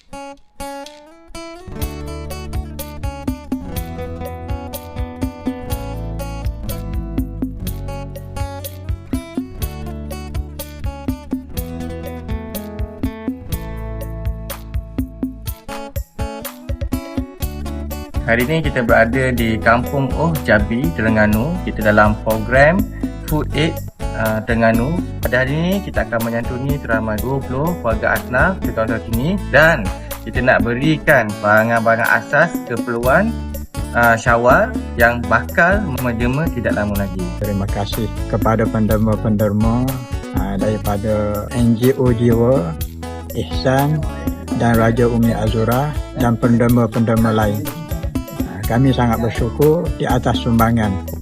Hari ini kita berada di Kampung Oh Jabi, Terengganu. Kita dalam program Food Aid Terengganu. Pada hari ini kita akan menyantuni teramai 20 keluarga asnaf di kawasan sini dan kita nak berikan barang-barang asas keperluan Syawal yang bakal menjema tidak lama lagi. Terima kasih kepada penderma-penderma daripada NGO Jiwa, Ihsan dan Raja Umi Azura dan penderma-penderma lain. Kami sangat bersyukur di atas sumbangan.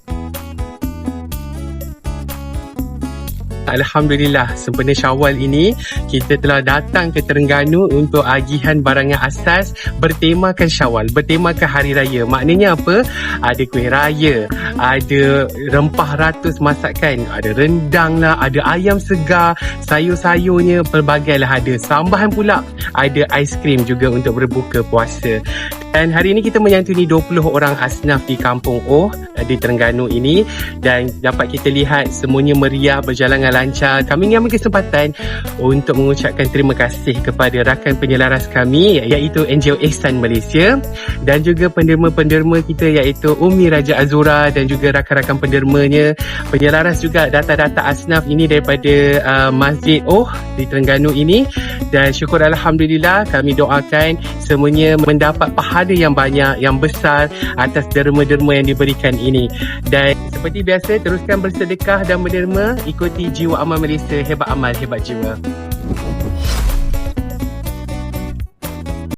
Alhamdulillah, sempena Syawal ini kita telah datang ke Terengganu untuk agihan barangan asas bertemakan Syawal, bertemakan Hari Raya. Maknanya apa? Ada kuih raya, ada rempah ratus masakan, ada rendang lah, ada ayam segar, sayur-sayurnya pelbagai lah ada. Sambahan pula ada aiskrim juga untuk berbuka puasa. Dan hari ini kita menyantuni 20 orang asnaf di Kampung Oh di Terengganu ini dan dapat kita lihat semuanya meriah, berjalan dengan lancar. Kami mengambil kesempatan untuk mengucapkan terima kasih kepada rakan penyelaras kami iaitu NGO Ihsan Malaysia dan juga penderma-penderma kita iaitu Umi Raja Azura dan juga rakan-rakan pendermanya. Penyelaras juga data-data asnaf ini daripada Masjid Oh di Terengganu ini dan syukur Alhamdulillah kami doakan semuanya mendapat pahala yang banyak, yang besar atas derma-derma yang diberikan ini. Dan seperti biasa, teruskan bersedekah dan menderma, ikuti Jiwa Amal Malaysia, hebat amal, hebat jiwa.